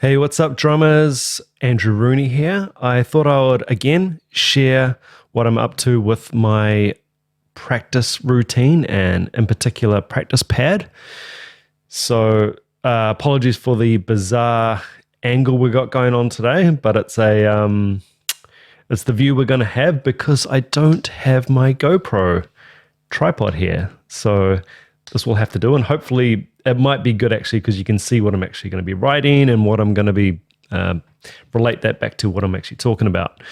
Hey, what's up, drummers? Andrew Rooney here. I thought I would again share what I'm up to with my practice routine and, in particular, practice pad. So, apologies for the bizarre angle we got going on today, but it's it's the view we're going to have because I don't have my GoPro tripod here. So this will have to do, and hopefully it might be good actually because you can see what I'm actually going to be writing and what I'm going to be relate that back to what I'm actually talking about.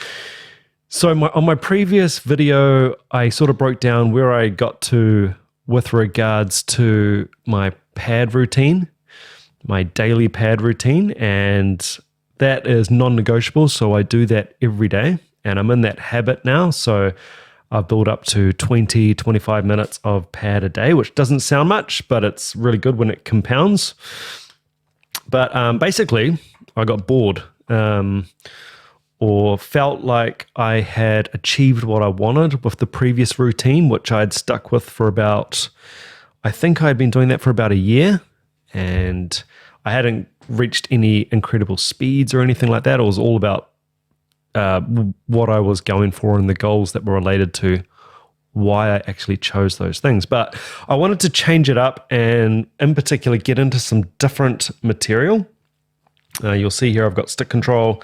So on my previous video, I sort of broke down where I got to with regards to my pad routine, my daily pad routine, and that is non-negotiable. So I do that every day, and I'm in that habit now. So I've built up to 20, 25 minutes of pad a day, which doesn't sound much, but it's really good when it compounds. But basically, I got bored or felt like I had achieved what I wanted with the previous routine, which I'd stuck with for I think I'd been doing that for about a year, and I hadn't reached any incredible speeds or anything like that. It was all about what I was going for and the goals that were related to why I actually chose those things. But I wanted to change it up and in particular get into some different material. You'll see here I've got Stick Control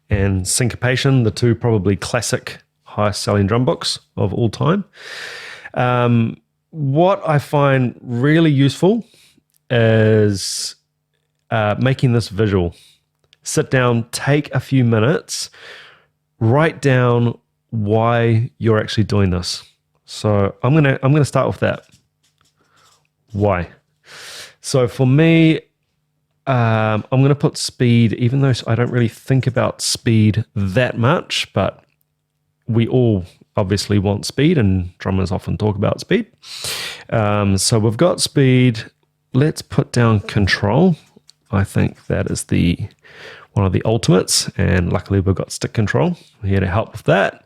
and Syncopation, the two probably classic highest selling drum books of all time. What I find really useful is making this visual. Sit down, take a few minutes, write down why you're actually doing this. So I'm gonna start with that. Why? So for me, I'm gonna put speed, even though I don't really think about speed that much, but we all obviously want speed, and drummers often talk about speed. So we've got speed. Let's put down control. I think that is one of the ultimates, and luckily we've got Stick Control here to help with that.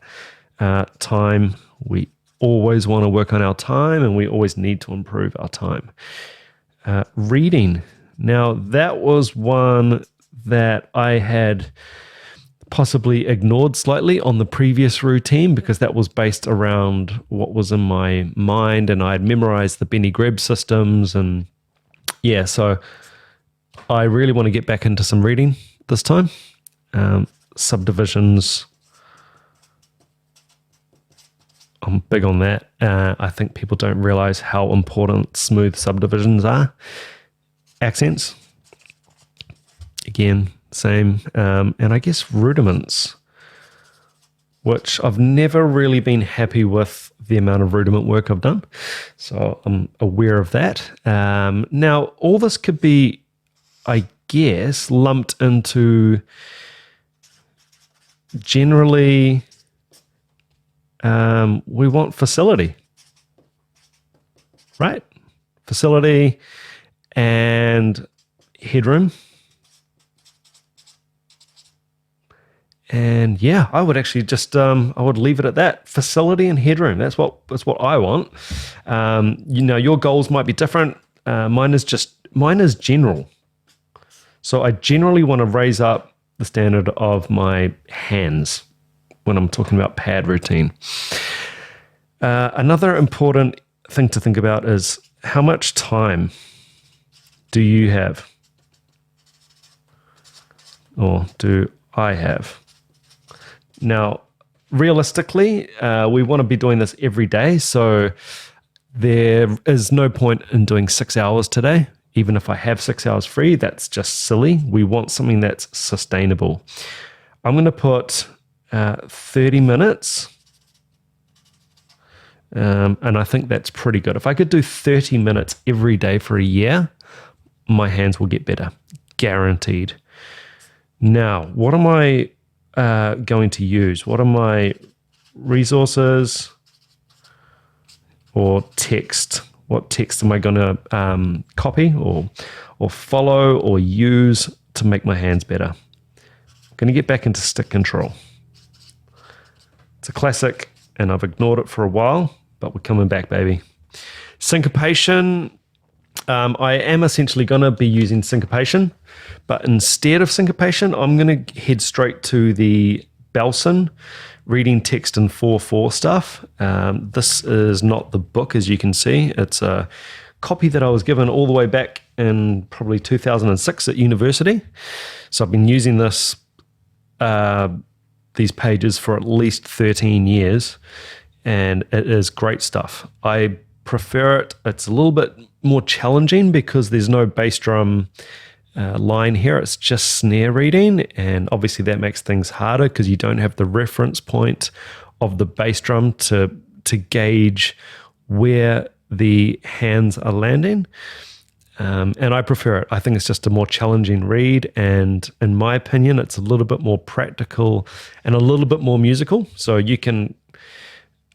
Time, we always want to work on our time, and we always need to improve our time. Reading. Now, that was one that I had possibly ignored slightly on the previous routine because that was based around what was in my mind, and I'd memorized the Benny Greb systems, and yeah, so I really want to get back into some reading this time. Subdivisions, I'm big on that. I think people don't realize how important smooth subdivisions are. Accents, again, same. And I guess rudiments, which I've never really been happy with the amount of rudiment work I've done. So I'm aware of that. Now, all this could be, I guess, lumped into generally we want facility, right? Facility and headroom. And yeah, I would actually just I would leave it at that. Facility and headroom. That's what I want. Your goals might be different. Mine is general. So I generally want to raise up the standard of my hands when I'm talking about pad routine. Another important thing to think about is how much time do you have? Or do I have? Now, realistically, we want to be doing this every day. So there is no point in doing 6 hours today. Even if I have 6 hours free, that's just silly. We want something that's sustainable. I'm going to put 30 minutes. And I think that's pretty good. If I could do 30 minutes every day for a year, my hands will get better. Guaranteed. Now, what am I going to use? What are my resources or text? What text am I going to copy or follow or use to make my hands better? I'm going to get back into Stick Control. It's a classic, and I've ignored it for a while, but we're coming back, baby. Syncopation. I am essentially going to be using syncopation, but instead of syncopation, I'm going to head straight to the Belson reading text in 4/4 stuff. This is not the book, as you can see. It's a copy that I was given all the way back in probably 2006 at university. So I've been using this these pages for at least 13 years, and it is great stuff. I prefer it. It's a little bit more challenging because there's no bass drum line here. It's just snare reading, and obviously that makes things harder because you don't have the reference point of the bass drum to gauge where the hands are landing. And I prefer it. I think it's just a more challenging read, and in my opinion, it's a little bit more practical and a little bit more musical. So you can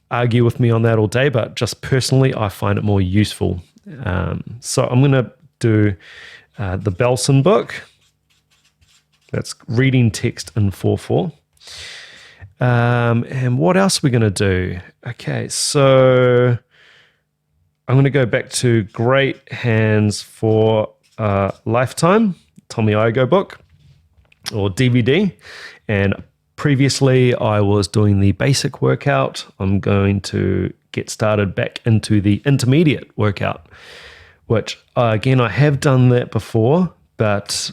argue with me on that all day, but just personally, I find it more useful. So I'm going to do the Belson book. That's reading text in 4/4. And what else are we going to do? Okay, so I'm going to go back to Great Hands for Lifetime, Tommy Igoe book, or DVD. And previously I was doing the basic workout. I'm going to get started back into the intermediate workout, which again, I have done that before, but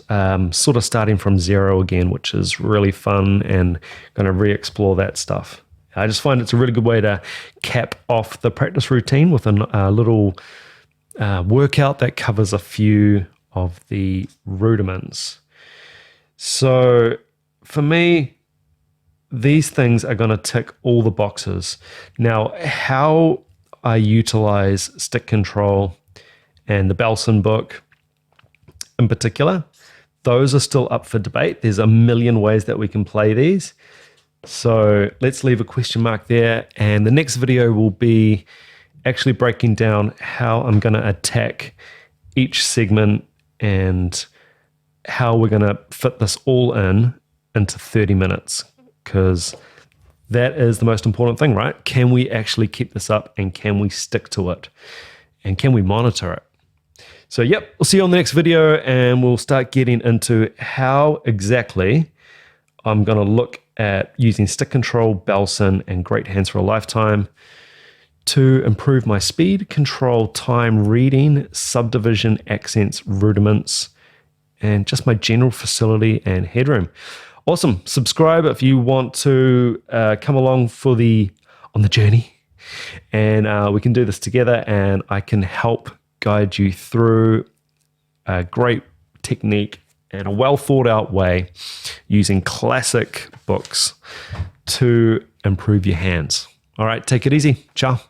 sort of starting from zero again, which is really fun, and going to re-explore that stuff. I just find it's a really good way to cap off the practice routine with a little workout that covers a few of the rudiments. So for me, these things are going to tick all the boxes. Now, how I utilize stick control and the Belson book in particular, those are still up for debate. There's a million ways that we can play these. So let's leave a question mark there. And the next video will be actually breaking down how I'm going to attack each segment and how we're going to fit this all into 30 minutes, because that is the most important thing, right? Can we actually keep this up, and can we stick to it, and can we monitor it? So yep, we'll see you on the next video, and we'll start getting into how exactly I'm going to look at using stick control, Belson, and Great Hands for a Lifetime to improve my speed, control, time, reading, subdivision, accents, rudiments, and just my general facility and headroom. Awesome. Subscribe if you want to come along on the journey, and we can do this together, and I can help guide you through a great technique and a well thought out way using classic books to improve your hands. All right, take it easy. Ciao.